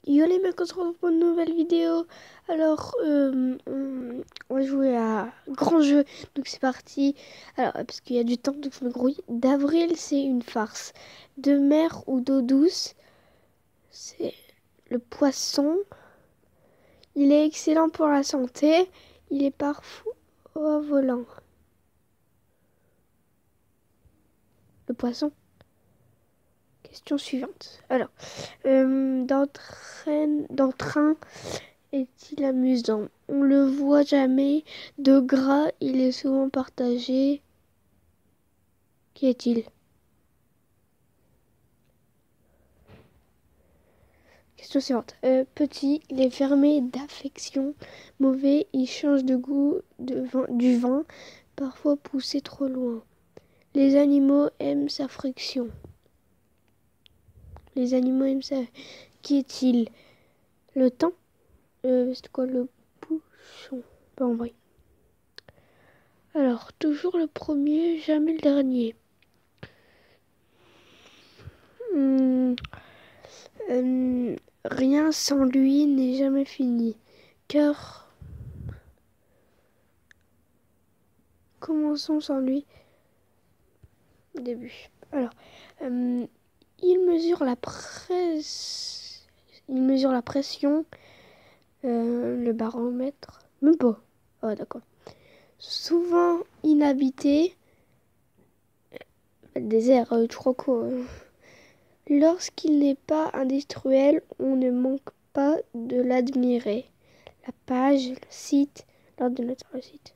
Yo les mecs, on se retrouve pour une nouvelle vidéo. Alors, on va jouer à grand jeu. Donc c'est parti. Alors, parce qu'il y a du temps, donc je me grouille. D'avril, c'est une farce. De mer ou d'eau douce, c'est le poisson. Il est excellent pour la santé. Il est parfois volant. Le poisson. Question suivante. Alors, d'entrain est-il amusant? On le voit jamais. De gras, il est souvent partagé. Qui est-il? Question suivante. Petit, il est fermé d'affection. Mauvais, il change de goût du vin, parfois poussé trop loin. Les animaux aiment sa friction. Les animaux aiment sa... Qui est-il? Le temps? C'est quoi le bouchon? Pas en vrai. Alors, toujours le premier, jamais le dernier. Rien sans lui n'est jamais fini. Car commençons sans lui. Début. Alors, il mesure la pression, le baromètre. Même pas. Oh, d'accord. Souvent inhabité. Le désert, je crois quoi. Lorsqu'il n'est pas industriel, on ne manque pas de l'admirer. La page, le site, l'ordinateur, le site.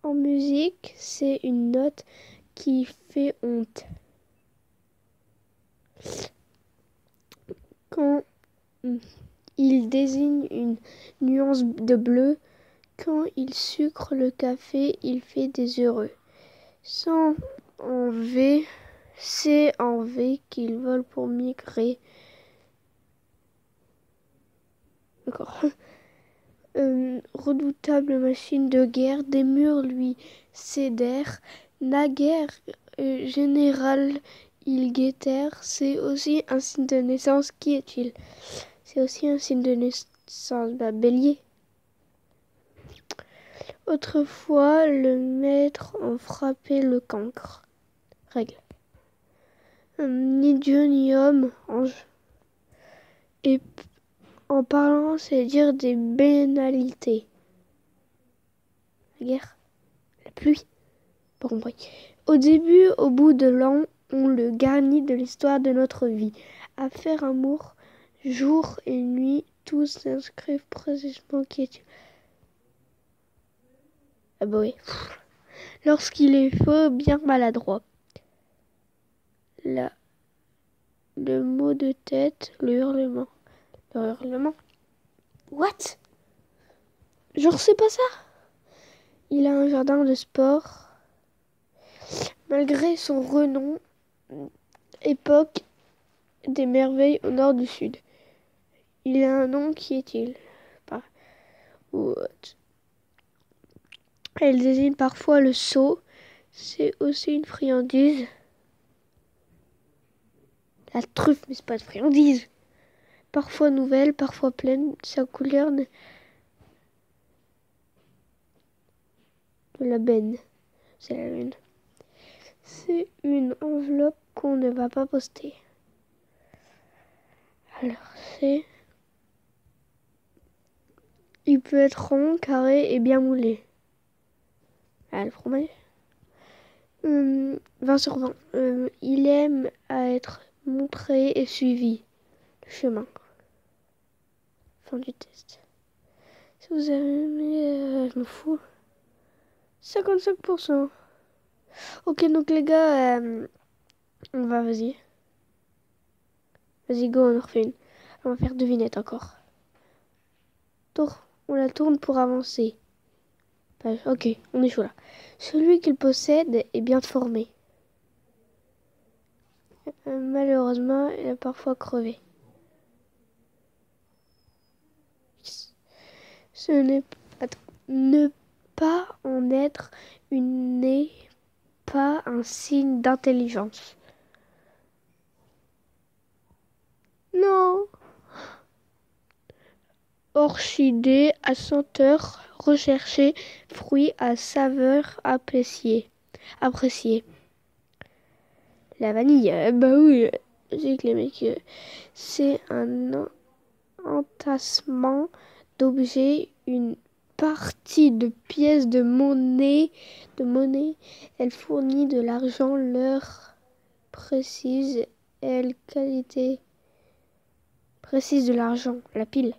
En musique, c'est une note qui fait honte. Quand il désigne une nuance de bleu, quand il sucre le café, il fait des heureux. Sans en V, c'est en V qu'ils volent pour migrer. D'accord. Redoutable machine de guerre, des murs lui cédèrent. Naguère, général, il guettèrent. C'est aussi un signe de naissance. Qui est-il? C'est aussi un signe de naissance. Bélier. Autrefois, le maître en frappait le cancre. Règle. Ni Dieu ni homme, ange. Et en parlant, c'est dire des banalités. La guerre, la pluie. Pas compris. Au début, au bout de l'an, on le garnit de l'histoire de notre vie. À faire amour, jour et nuit, tous s'inscrivent précisément qui est. Ah bah oui. Lorsqu'il est faux, bien maladroit. Là, le mot de tête, le hurlement. Le hurlement? What? Genre, c'est pas ça? Il a un jardin de sport. Malgré son renom, époque des merveilles au nord du sud. Il a un nom, qui est-il? Pas. What? Elle désigne parfois le seau. C'est aussi une friandise. La truffe, mais c'est pas une friandise. Parfois nouvelle, parfois pleine. Sa couleur de la benne. C'est la lune. C'est une enveloppe qu'on ne va pas poster. Alors c'est... Il peut être rond, carré et bien moulé. Ah, le fromage. 20 sur 20. Il aime à être montré et suivi. Le chemin. Fin du test. Si vous avez aimé, je m'en fous. 55%. Ok, donc les gars, on va, vas-y. Vas-y, go, on en refait une. On va faire devinette encore. On la tourne pour avancer. Ok, on est chaud là. Celui qu'il possède est bien formé. Malheureusement, il a parfois crevé. Ce n'est ne pas en être une n'est pas un signe d'intelligence. orchidée à senteur recherchée, fruit à saveur appréciée. La vanille, bah oui, c'est que les mecs, c'est un entassement d'objets, une partie de pièces de monnaie. Elle fournit de l'argent, l'heure précise, elle qualité précise de l'argent, la pile.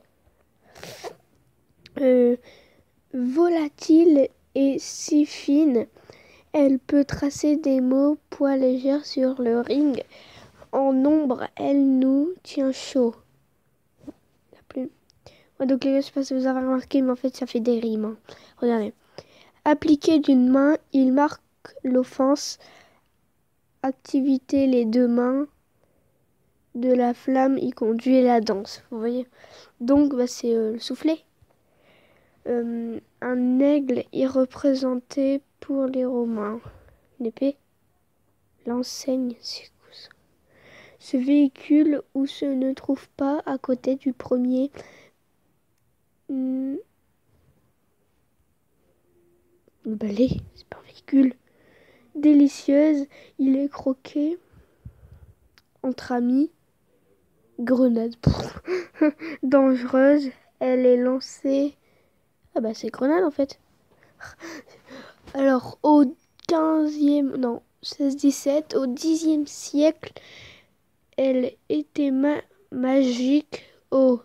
Volatile et si fine, elle peut tracer des mots poids légère sur le ring. En nombre, elle nous tient chaud. La plume. Ouais, donc les gars, je sais pas si vous avez remarqué, mais en fait, ça fait des rimes. Hein. Regardez. Appliqué d'une main, il marque l'offense. Activité les deux mains. De la flamme, il conduit la danse. Vous voyez. Donc, bah, c'est le soufflet. Un aigle est représenté pour les Romains. Une épée. L'enseigne, c'est quoi ça? Ce véhicule où se ne trouve pas à côté du premier. Le balai, c'est pas un véhicule. Délicieuse, il est croqué entre amis. Grenade. Dangereuse, elle est lancée. Ah bah c'est grenade en fait. Alors au 15e, non, 16-17, au 10e siècle, elle était magique au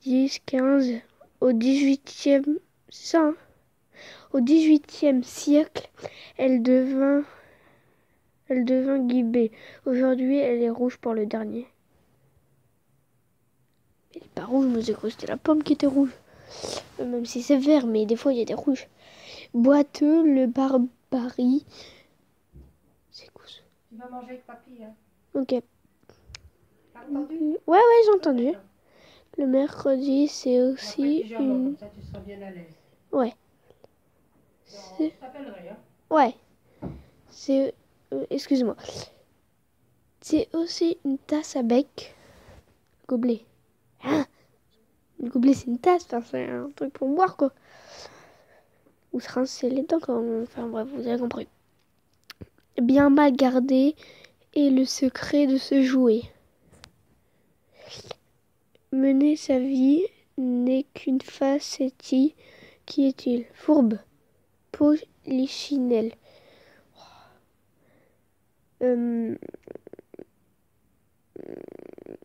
10-15, au 18e, c'est ça, hein, au 18e siècle, elle devint guibée. Aujourd'hui, elle est rouge pour le dernier. Elle n'est pas rouge, mais j'ai cru que c'était la pomme qui était rouge. Même si c'est vert, mais des fois il y a des rouges. Boiteux, le barbarie. C'est quoi ça? Tu vas manger avec papy, hein? Ok. T'as entendu? Ouais, j'ai entendu. Le mercredi, c'est aussi une... Comme ça, tu seras bien à l'aise. Ouais. Je t'appellerai, hein? Ouais. C'est... excuse-moi. C'est aussi une tasse à bec. Gobelet. Ah, le gobelet, c'est une tasse. Enfin, c'est un truc pour boire, quoi. Ou se rincer les dents quand on... Enfin, bref, vous avez compris. Bien mal gardé est le secret de ce jouet. Mener sa vie n'est qu'une facétie. Qui est-il? Fourbe. Polichinelle.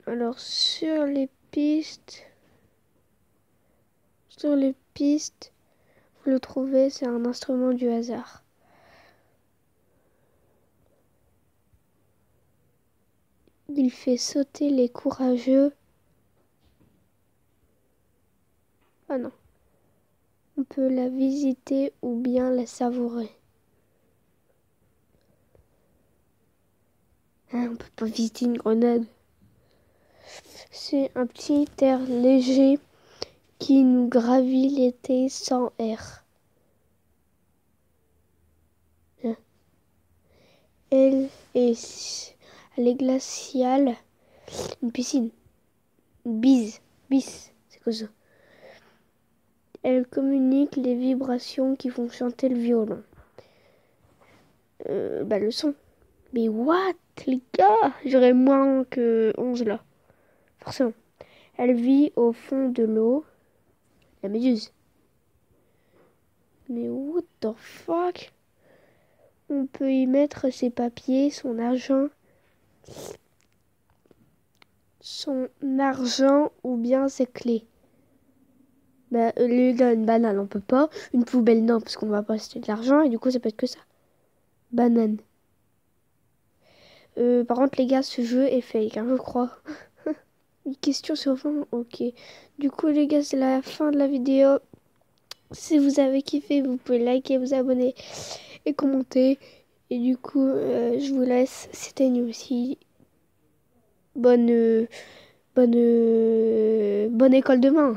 Alors sur les pistes, vous le trouvez, c'est un instrument du hasard. Il fait sauter les courageux. Ah non. On peut la visiter ou bien la savourer. Ah, on peut pas visiter une grenade. C'est un petit air léger qui nous gravit l'été sans air. Elle est glaciale. Une piscine. Une bise. C'est quoi ça? Elle communique les vibrations qui font chanter le violon. Le son. Mais what, les gars? J'aurais moins que 11 là. Forcément. Elle vit au fond de l'eau. La méduse. Mais what the fuck? On peut y mettre ses papiers, son argent ou bien ses clés. Une banane, on peut pas. Une poubelle, non, parce qu'on va pas acheter de l'argent et du coup, ça peut être que ça. Banane. Par contre, les gars, ce jeu est fake, hein, je crois. Une question sur 20, ok. Du coup, les gars, c'est la fin de la vidéo. Si vous avez kiffé, vous pouvez liker, vous abonner et commenter. Et du coup, je vous laisse. C'était nous aussi. Bonne école demain.